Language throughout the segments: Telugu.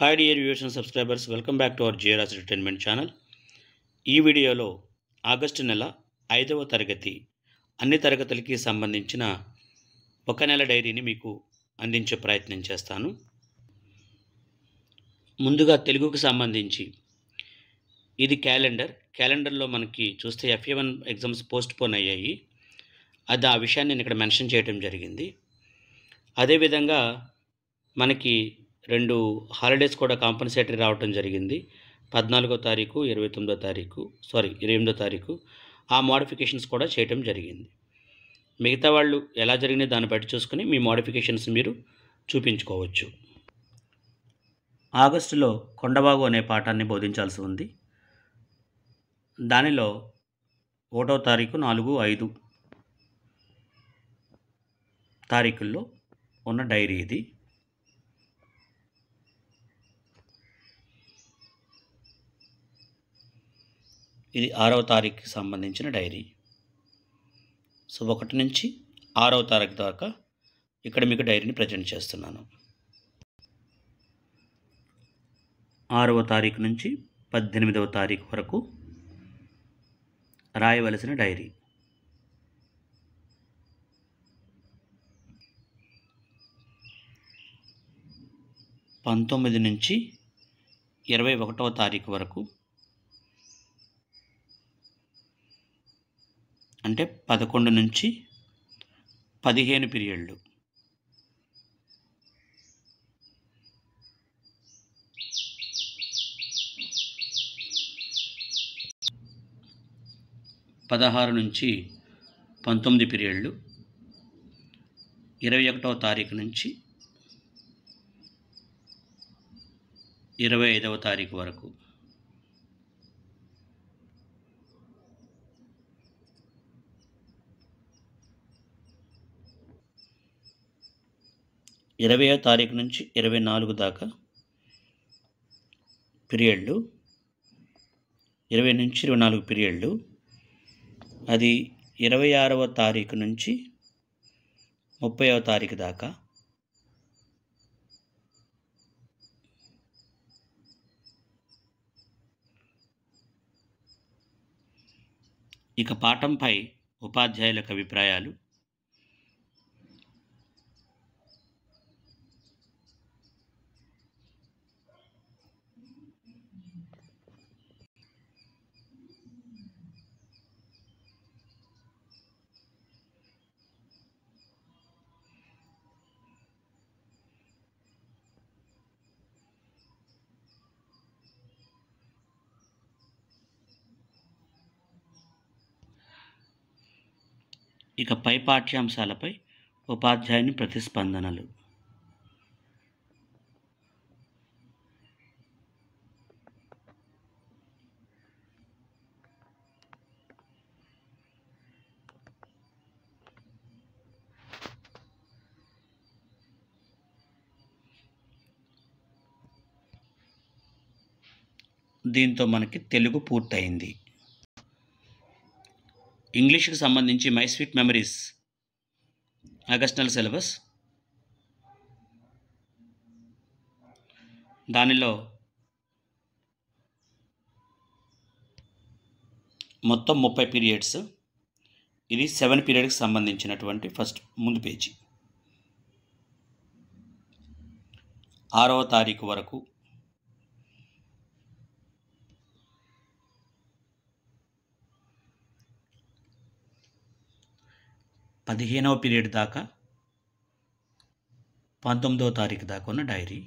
Hi dear viewers and subscribers, welcome back to our JRS entertainment channel. ఈ వీడియోలో ఆగస్టు నెల 5వ తరగతి అన్ని తరగతులకి సంబంధించిన ఒక నెల డైరీని మీకు అందించే ప్రయత్నం చేస్తాను. ముందుగా తెలుగుకు సంబంధించి ఇది క్యాలెండర్లో మనకి చూస్తే FA1 ఎగ్జామ్స్ పోస్ట్ పోన్ అయ్యాయి. అది ఆ విషయాన్ని నేను ఇక్కడ మెన్షన్ చేయడం జరిగింది. అదేవిధంగా మనకి 2 హాలిడేస్ కూడా కాంపన్సేటరీ రావటం జరిగింది. 14వ తారీఖు 28వ తారీఖు ఆ మోడిఫికేషన్స్ కూడా చేయటం జరిగింది. మిగతా వాళ్ళు ఎలా జరిగినాయి దాన్ని బట్టి చూసుకుని మీ మోడిఫికేషన్స్ మీరు చూపించుకోవచ్చు. ఆగస్టులో కొండబాగు అనే పాఠాన్ని బోధించాల్సి ఉంది. దానిలో 1వ తారీఖు 4, 5 తారీఖుల్లో ఉన్న డైరీ ఇది. ఇది 6వ తారీఖుకి సంబంధించిన డైరీ. సో 1 నుంచి 6వ తారీఖు దాకా ఇక్కడ మీకు డైరీని ప్రజెంట్ చేస్తున్నాను. 6వ తారీఖు నుంచి 18వ తారీఖు వరకు రాయవలసిన డైరీ. 19 నుంచి 21వ తారీఖు వరకు, అంటే 11 నుంచి 15 పీరియడ్లు. పదహారు నుంచి 19 పీరియడ్లు. 21వ తారీఖు నుంచి 25వ తారీఖు వరకు. ఇరవయో తారీఖు నుంచి 24 దాకా పీరియడ్లు. 20 నుంచి 24 పీరియడ్లు. అది 26వ తారీఖు నుంచి 30వ తారీఖు దాకా. ఇక పాఠంపై ఉపాధ్యాయులకు అభిప్రాయాలు. ఇక పై పాఠ్యాంశాలపై ఉపాధ్యాయుని ప్రతిస్పందనలు. దీంతో మనకి తెలుగు పూర్తయింది. ఇంగ్లీష్కి సంబంధించి మై స్వీట్ మెమరీస్ ఆగస్ట్ నెల సిలబస్. దానిలో మొత్తం 30 పీరియడ్స్. ఇది 7 పీరియడ్కి సంబంధించినటువంటి ఫస్ట్ ముందు పేజీ. 6వ తారీఖు వరకు, 15వ పీరియడ్ దాకా, 19వ తారీఖు దాకా ఉన్న డైరీ.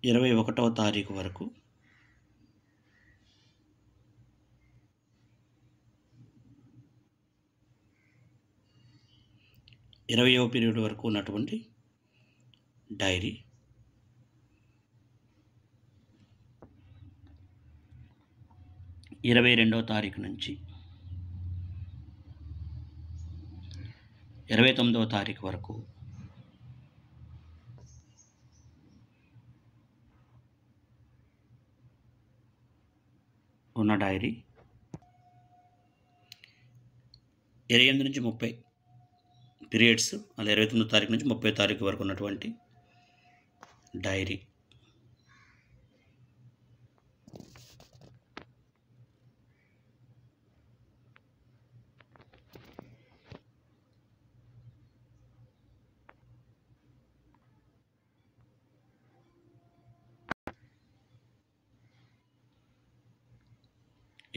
ఇరవై 21వ తారీఖు వరకు, 20వ పీరియడ్ వరకు ఉన్నటువంటి డైరీ. 22వ తారీఖు నుంచి 29వ తారీఖు వరకు ఉన్న డైరీ, 28 నుంచి 30 పీరియడ్స్, అలా 29వ తారీఖు నుంచి 30వ తారీఖు వరకు ఉన్నటువంటి డైరీ.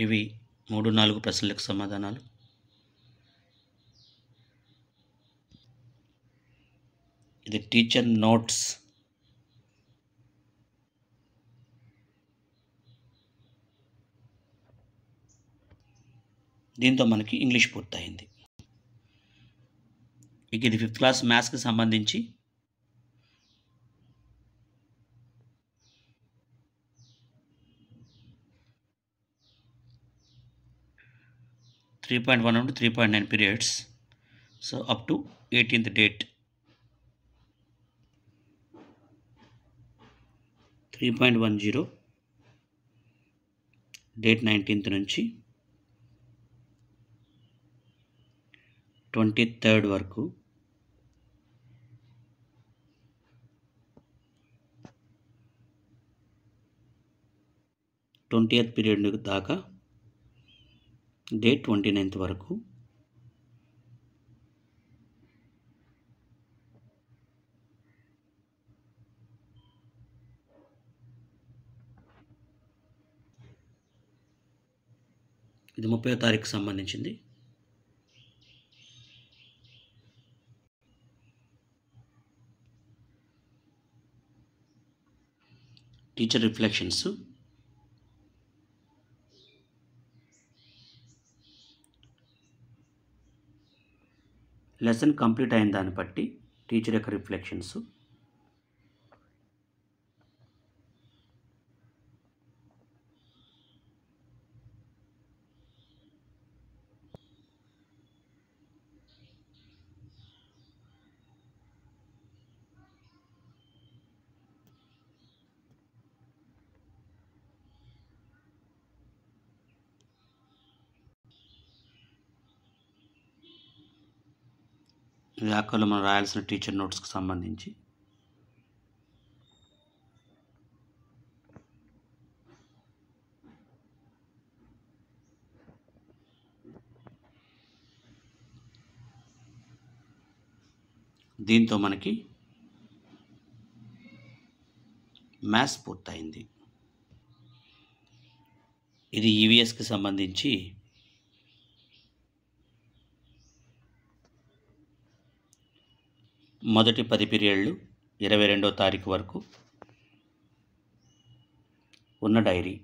ఇవి 3-4 ప్రశ్నలకు సమాధానాలు. ఇది టీచర్ నోట్స్. దీంతో మనకి ఇంగ్లీష్ పూర్తయింది. ఇక ఇది 5th క్లాస్ మ్యాథ్స్కి సంబంధించి 3.1 నుండి 3.9 periods. So up to 18th date. 3.10 date 19th నుంచి 23rd వరకు. 20th పీరియడ్ దాకా డేట్ 29th వరకు. ఇది 30వ తారీఖుకి సంబంధించింది. Teacher reflections. లెసన్ కంప్లీట్ అయిన దాన్ని బట్టి టీచర్ యొక్క రిఫ్లెక్షన్స్. వ్యాఖ్యలో మనం రాయాల్సిన టీచర్ నోట్స్కి సంబంధించి. దీంతో మనకి మ్యాథ్స్ పూర్తయింది. ఇది ఈవీఎస్కి సంబంధించి మొదటి 10 పీరియడ్లు 22వ తారీఖు వరకు ఉన్న డైరీ.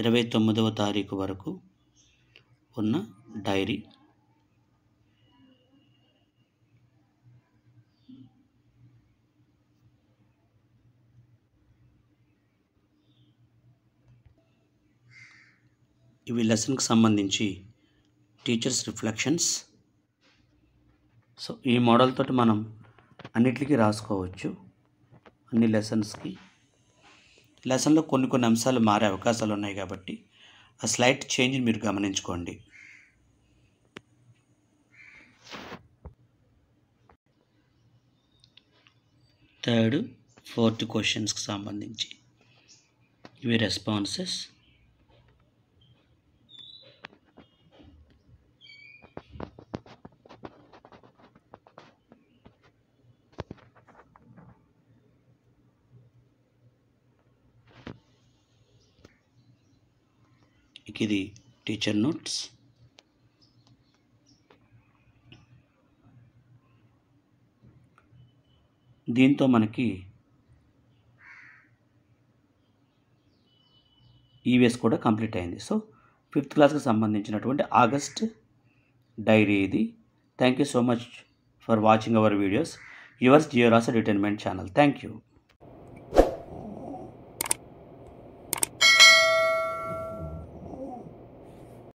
ఇరవై 29వ తారీఖు వరకు ఉన్న డైరీ. ఇవి లెసన్కి సంబంధించి టీచర్స్ రిఫ్లెక్షన్స్. సో ఈ మోడల్ తోటి మనం అన్నిటికీ రాసుకోవచ్చు, అన్ని లెసన్స్కి. లెసన్లో కొన్ని అంశాలు మారే అవకాశాలు ఉన్నాయి కాబట్టి ఆ స్లైట్ చేంజ్ని మీరు గమనించుకోండి. థర్డ్, 4th క్వశ్చన్స్కి సంబంధించి ఇవి రెస్పాన్సెస్. ఇది టీచర్ నోట్స్. దీంతో మనకి ఈవీఎస్ కూడా కంప్లీట్ అయింది. సో 5th క్లాస్కి సంబంధించినటువంటి ఆగస్ట్ డైరీ ఇది. Thank you so much for watching our videos. Yours, Georasa Entertainment channel. Thank you.